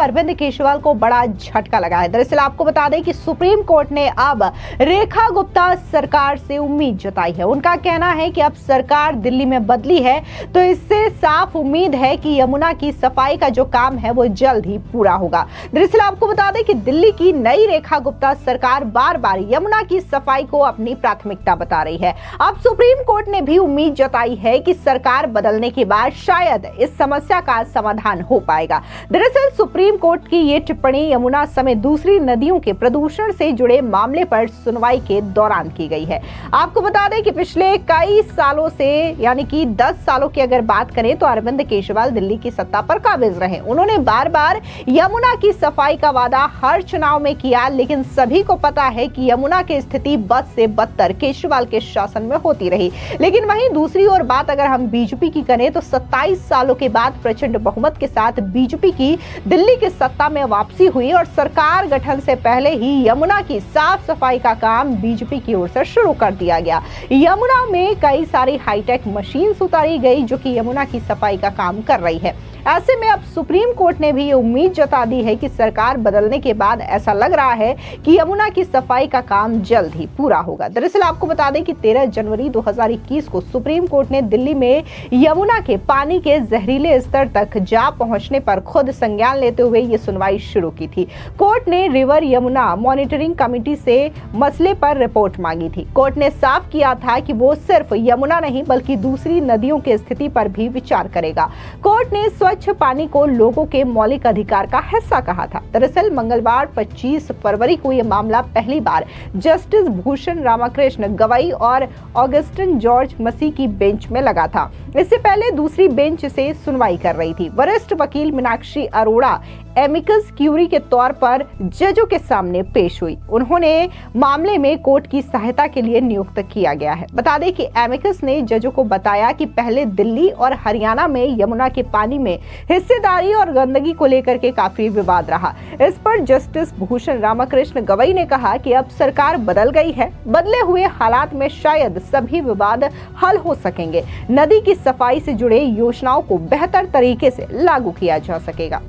अरविंद केजरीवाल को बड़ा झटका लगा है। दरअसल आपको बता दें कि सुप्रीम कोर्ट ने अब रेखा गुप्ता सरकार से उम्मीद जताई है। उनका कहना है कि अब सरकार दिल्ली में बदली है तो इससे साफ उम्मीद है कि यमुना की सफाई का जो काम है वो जल्द ही पूरा होगा। दरअसल आपको बता दें कि दिल्ली की नई रेखा गुप्ता सरकार बार बार यमुना की सफाई को अपनी प्राथमिकता बता रही है। अब सुप्रीम कोर्ट ने भी उम्मीद जताई है कि सरकार बदलने के बाद शायद इस समस्या का समाधान हो पाएगा। दरअसल सुप्रीम कोर्ट की ये टिप्पणी यमुना समेत दूसरी नदियों के प्रदूषण से जुड़े मामले पर सुनवाई के दौरान की गई है। आपको बता दें कि पिछले कई सालों से यानी कि 10 सालों की अगर बात करें तो अरविंद केजरीवाल दिल्ली की सत्ता पर काबिज रहे। उन्होंने बार बार यमुना की सफाई का वादा हर चुनाव में किया, लेकिन सभी को पता है कि यमुना की स्थिति बद से बदतर केजरीवाल के शासन में होती रही। लेकिन वहीं दूसरी ओर बात अगर हम बीजेपी की करें तो 27 सालों के बाद प्रचंड बहुमत के साथ बीजेपी की दिल्ली की सत्ता में वापसी हुई और सरकार गठन से पहले ही यमुना की साफ सफाई का काम बीजेपी की ओर से शुरू कर दिया गया। यमुना में कई सारी हाईटेक मशीन उतारी गई जो कि यमुना की सफाई का काम कर रही है। ऐसे में अब सुप्रीम कोर्ट ने भी ये उम्मीद जता दी है कि सरकार बदलने के बाद ऐसा लग रहा है कि यमुना की सफाई का काम जल्द ही पूरा होगा। दरअसल आपको बता दें कि 13 जनवरी 2021 को सुप्रीम कोर्ट ने दिल्ली में यमुना के पानी के जहरीले स्तर तक जा पहुंचने पर खुद संज्ञान लेते हुए ये सुनवाई शुरू की थी। कोर्ट ने रिवर यमुना मॉनिटरिंग कमेटी से मसले पर रिपोर्ट मांगी थी। कोर्ट ने साफ किया था कि वो सिर्फ यमुना नहीं बल्कि दूसरी नदियों की स्थिति पर भी विचार करेगा। कोर्ट ने स्वच्छ पानी को लोगों के मौलिक अधिकार का हिस्सा कहा था। दरअसल मंगलवार 25 फरवरी को यह मामला पहली बार जस्टिस भूषण रामकृष्ण गवई और ऑगस्टिन जॉर्ज मसी की बेंच में लगा था। इससे पहले दूसरी बेंच से सुनवाई कर रही थी। वरिष्ठ वकील मीनाक्षी अरोड़ा एमिकस क्यूरी के तौर पर जजों के सामने पेश हुई। उन्होंने मामले में कोर्ट की सहायता के लिए नियुक्त किया गया है। बता दें कि एमिकस ने जजों को बताया कि पहले दिल्ली और हरियाणा में यमुना के पानी में हिस्सेदारी और गंदगी को लेकर के काफी विवाद रहा। इस पर जस्टिस भूषण रामकृष्ण गवई ने कहा कि अब सरकार बदल गई है, बदले हुए हालात में शायद सभी विवाद हल हो सकेंगे। नदी की सफाई से जुड़े योजनाओं को बेहतर तरीके से लागू किया जा सकेगा।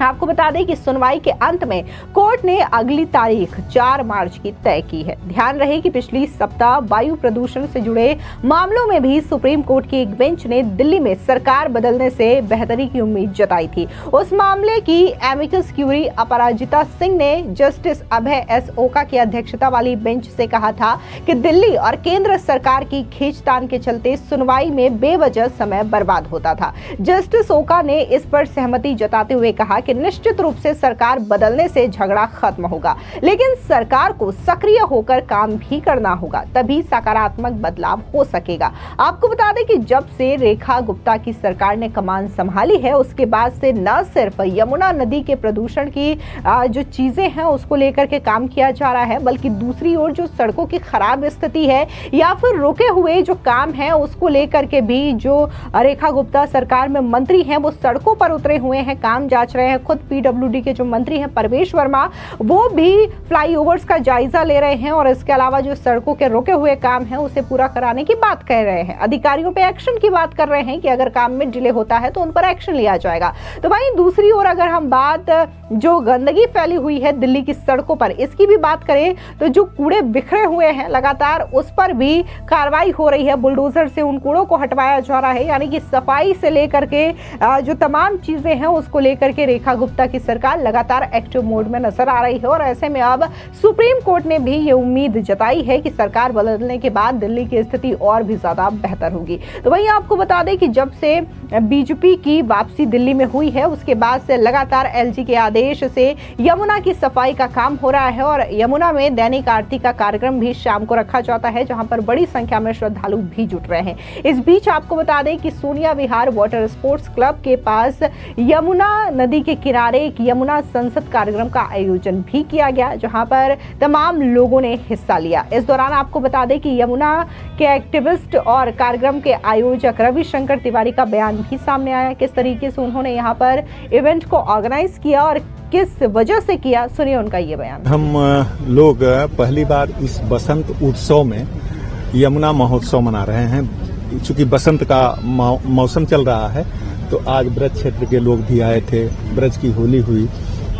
आपको बता दें कि सुनवाई के अंत में कोर्ट ने अगली तारीख 4 मार्च की तय की है। ध्यान रहे कि पिछली सप्ताह वायु प्रदूषण से जुड़े मामलों में भी सुप्रीम कोर्ट की एक बेंच ने दिल्ली में सरकार बदलने से बेहतरी की उम्मीद जताई थी। उस मामले की एमिकस क्यूरी अपराजिता सिंह ने जस्टिस अभय एस ओका की अध्यक्षता वाली बेंच से कहा था कि दिल्ली और केंद्र सरकार की खींचतान के चलते सुनवाई में बेवजह समय बर्बाद होता था। जस्टिस ओका ने इस पर सहमति जताते हुए कहा कि निश्चित रूप से सरकार बदलने से झगड़ा खत्म होगा, लेकिन सरकार को सक्रिय होकर काम भी करना होगा, तभी सकारात्मक बदलाव हो सकेगा। आपको बता दें कि जब से रेखा गुप्ता की सरकार ने कमान संभाली है उसके बाद से न सिर्फ यमुना नदी के प्रदूषण की जो चीजें हैं उसको लेकर के काम किया जा रहा है, बल्कि दूसरी ओर जो सड़कों की खराब स्थिति है या फिर रुके हुए जो काम है उसको लेकर के भी जो रेखा गुप्ता सरकार में मंत्री हैं वो सड़कों पर उतरे हुए हैं, काम जांच रहे हैं। खुद पीडब्ल्यूडी के जो मंत्री हैं परवेश वर्मा वो भी फ्लाईओवर्स का जायजा ले रहे हैं और इसके अलावा जो सड़कों के रुके हुए काम है उसे पूरा कराने की बात कह रहे हैं। अधिकारियों पे एक्शन की बात कर रहे हैं कि अगर काम में डिले होता है तो उन पर एक्शन लिया जाएगा। तो वहीं दूसरी ओर अगर हम बात जो गंदगी फैली हुई है दिल्ली की सड़कों पर इसकी भी बात करें तो जो कूड़े बिखरे हुए हैं लगातार उस पर भी कार्रवाई हो रही है। बुलडोजर से उन कूड़ों को हटवाया जा रहा है, यानी कि सफाई से लेकर के जो तमाम चीजें हैं उसको लेकर के रेखा गुप्ता की सरकार लगातार एक्टिव मोड में नजर आ रही है। और ऐसे में अब सुप्रीम कोर्ट ने भी ये उम्मीद जताई है कि सरकार बदलने के बाद दिल्ली की स्थिति और भी ज्यादा बेहतर होगी। तो वहीं आपको बता दें कि जब से बीजेपी की वापसी दिल्ली में हुई है उसके बाद से लगातार एलजी के आदेश से यमुना की सफाई का काम हो रहा है और यमुना में दैनिक आरती का कार्यक्रम भी शाम को रखा जाता है जहां पर बड़ी संख्या में श्रद्धालु भी जुट रहे हैं। इस बीच आपको बता दें कि सोनिया विहार वाटर स्पोर्ट्स क्लब के पास यमुना नदी के किनारे एक यमुना संसद कार्यक्रम का आयोजन भी किया गया जहां पर तमाम लोगों ने हिस्सा लिया। इस दौरान आपको बता दें कि यमुना के एक्टिविस्ट और कार्यक्रम के आयोजक रविशंकर तिवारी का बयान भी सामने आया। किस तरीके से उन्होंने यहाँ पर इवेंट को ऑर्गेनाइज किया और किस वजह से किया, सुनिए उनका ये बयान। हम लोग पहली बार इस बसंत उत्सव में यमुना महोत्सव मना रहे हैं। चूंकि बसंत का मौसम चल रहा है तो आज ब्रज क्षेत्र के लोग भी आए थे, ब्रज की होली हुई,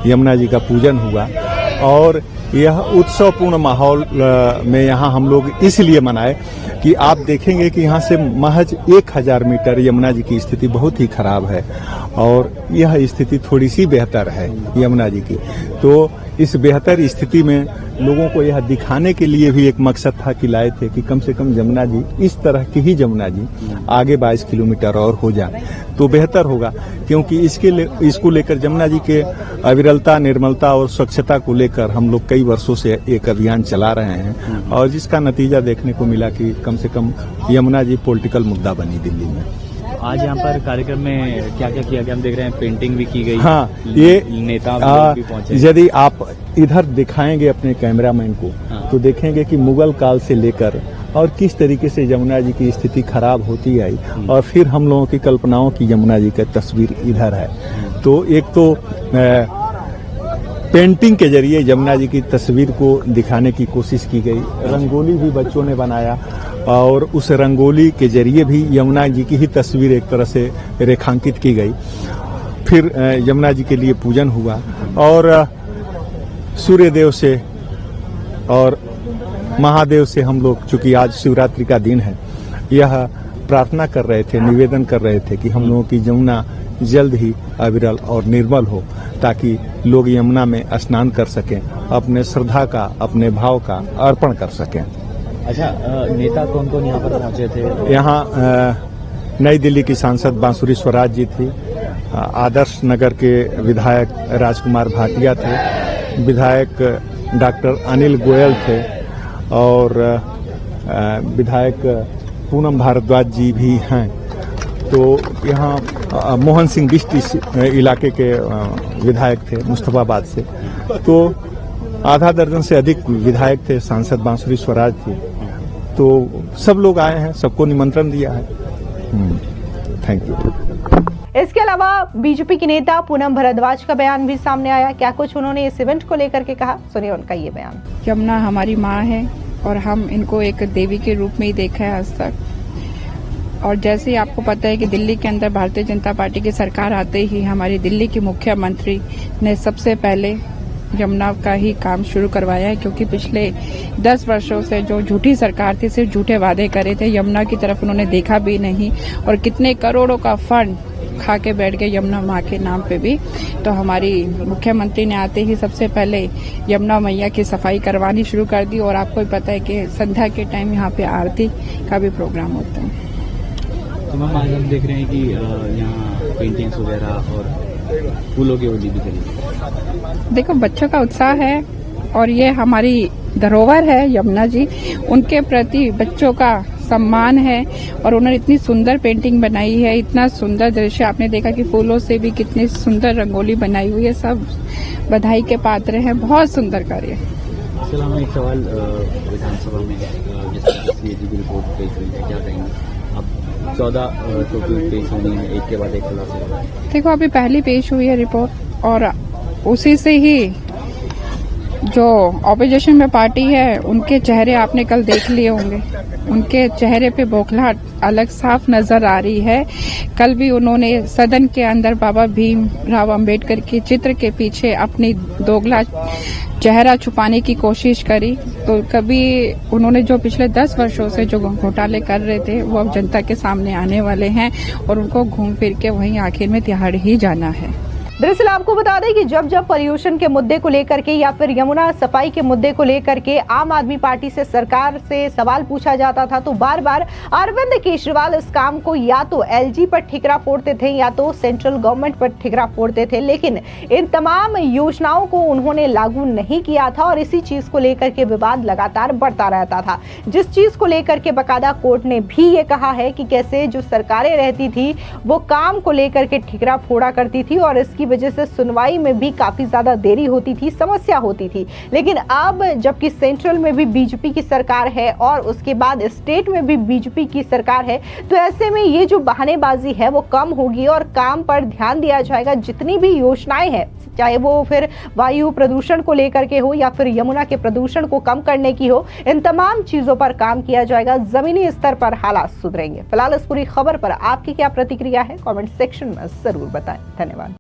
यमुना जी का पूजन हुआ और यह उत्सवपूर्ण माहौल में यहाँ हम लोग इसलिए मनाए कि आप देखेंगे कि यहाँ से महज 1000 मीटर यमुना जी की स्थिति बहुत ही खराब है और यह स्थिति थोड़ी सी बेहतर है यमुना जी की। तो इस बेहतर स्थिति में लोगों को यह दिखाने के लिए भी एक मकसद था कि लाए थे कि कम से कम यमुना जी, इस तरह की ही यमुना जी आगे 22 किलोमीटर और हो जाए तो बेहतर होगा, क्योंकि इसको लेकर यमुना जी के अविरलता, निर्मलता और स्वच्छता को लेकर हम लोग कई वर्षों से एक अभियान चला रहे हैं और जिसका नतीजा देखने को मिला कि कम से कम यमुना जी पॉलिटिकल मुद्दा बनी दिल्ली में। आज यहाँ पर कार्यक्रम में क्या क्या किया गया, हम देख रहे हैं पेंटिंग भी की गई। हाँ, ये नेता भी पहुंचे। यदि आप इधर दिखाएंगे अपने कैमरामैन को तो देखेंगे कि मुगल काल से लेकर और किस तरीके से यमुना जी की स्थिति खराब होती आई और फिर हम लोगों की कल्पनाओं की यमुना जी का तस्वीर इधर है। तो एक तो पेंटिंग के जरिए यमुना जी की तस्वीर को दिखाने की कोशिश की गई, रंगोली भी बच्चों ने बनाया और उस रंगोली के जरिए भी यमुना जी की ही तस्वीर एक तरह से रेखांकित की गई। फिर यमुना जी के लिए पूजन हुआ और सूर्यदेव से और महादेव से हम लोग, चूंकि आज शिवरात्रि का दिन है, यह प्रार्थना कर रहे थे, निवेदन कर रहे थे कि हम लोगों की यमुना जल्द ही अविरल और निर्मल हो ताकि लोग यमुना में स्नान कर सकें, अपने श्रद्धा का, अपने भाव का अर्पण कर सकें। अच्छा, नेता कौन कौन यहाँ पर पहुंचे थे? यहाँ नई दिल्ली की सांसद बांसुरी स्वराज जी थी, आदर्श नगर के विधायक राजकुमार भाटिया थे, विधायक डॉक्टर अनिल गोयल थे और विधायक पूनम भारद्वाज जी भी हैं। तो यहाँ मोहन सिंह बिष्ट इस इलाके के विधायक थे मुस्तफाबाद से। तो आधा दर्जन से अधिक विधायक थे, सांसद बांसुरी स्वराज थी। तो सब लोग आए हैं, सबको निमंत्रण दिया है। Thank you. इसके अलावा बीजेपी की नेता पूनम भारद्वाज का बयान भी सामने आया। क्या कुछ उन्होंने इस इवेंट को लेकर के कहा, सुनिए उनका ये बयान। यमुना हमारी माँ है और हम इनको एक देवी के रूप में ही देखा है आज तक। और जैसे ही आपको पता है कि दिल्ली के अंदर भारतीय जनता पार्टी की सरकार आते ही हमारी दिल्ली के मुख्यमंत्री ने सबसे पहले यमुना का ही काम शुरू करवाया है, क्योंकि पिछले 10 वर्षों से जो झूठी सरकार थी, सिर्फ झूठे वादे करे थे, यमुना की तरफ उन्होंने देखा भी नहीं और कितने करोड़ों का फंड खा के बैठ गए यमुना माँ के नाम पे भी। तो हमारी मुख्यमंत्री ने आते ही सबसे पहले यमुना मैया की सफाई करवानी शुरू कर दी और आपको भी पता है कि संध्या के टाइम यहाँ पे आरती का भी प्रोग्राम होता है। तो मैम, आज हम देख रहे हैं कि यहाँ पेंटिंग्स वगैरह और फूलों की होली भी करी। देखो, बच्चों का उत्साह है और ये हमारी धरोहर है यमुना जी, उनके प्रति बच्चों का सम्मान है और उन्होंने इतनी सुंदर पेंटिंग बनाई है, इतना सुंदर दृश्य आपने देखा कि फूलों से भी कितनी सुंदर रंगोली बनाई हुई है। सब बधाई के पात्र हैं, बहुत सुंदर कार्य। चलो, हम एक सवाल विधानसभा में जिस रिपोर्ट पेश हुई है, क्या कहेंगे? अब 14 टोटल पेश होनी है, एक के बाद एक खुलासा। देखो, अभी पहली पेश हुई है रिपोर्ट और उसी से ही जो ऑपोजिशन में पार्टी है उनके चेहरे आपने कल देख लिए होंगे, उनके चेहरे पे बौखलाहट अलग साफ नजर आ रही है। कल भी उन्होंने सदन के अंदर बाबा भीमराव अंबेडकर के चित्र के पीछे अपनी दोगला चेहरा छुपाने की कोशिश करी। तो कभी उन्होंने जो पिछले 10 वर्षों से जो घोटाले कर रहे थे वो अब जनता के सामने आने वाले हैं और उनको घूम फिर के वहीं आखिर में तिहाड़ ही जाना है। दरअसल आपको बता दें कि जब पर्यूषण के मुद्दे को लेकर के या फिर यमुना सफाई के मुद्दे को लेकर के आम आदमी पार्टी से सरकार से सवाल पूछा जाता था तो बार बार अरविंद केजरीवाल इस काम को या तो एलजी पर ठिकरा फोड़ते थे या तो सेंट्रल गवर्नमेंट पर ठिकरा फोड़ते थे, लेकिन इन तमाम योजनाओं को उन्होंने लागू नहीं किया था और इसी चीज को लेकर के विवाद लगातार बढ़ता रहता था। जिस चीज को लेकर के बकायदा कोर्ट ने भी ये कहा है कि कैसे जो सरकारें रहती थी वो काम को लेकर के ठिकरा फोड़ा करती थी और इसकी वजह से सुनवाई में भी काफी ज्यादा देरी होती थी, समस्या होती थी। लेकिन अब जबकि सेंट्रल में भी बीजेपी की सरकार है और उसके बाद स्टेट में भी बीजेपी की सरकार है, तो ऐसे में ये जो बहानेबाजी है वो कम होगी और काम पर ध्यान दिया जाएगा। जितनी भी योजनाएं हैं चाहे वो फिर वायु प्रदूषण को लेकर के हो या फिर यमुना के प्रदूषण को कम करने की हो। इन तमाम चीजों पर काम किया जाएगा, जमीनी स्तर पर हालात सुधरेंगे। फिलहाल इस पूरी खबर पर आपकी क्या प्रतिक्रिया है, कमेंट सेक्शन में जरूर बताएं। धन्यवाद।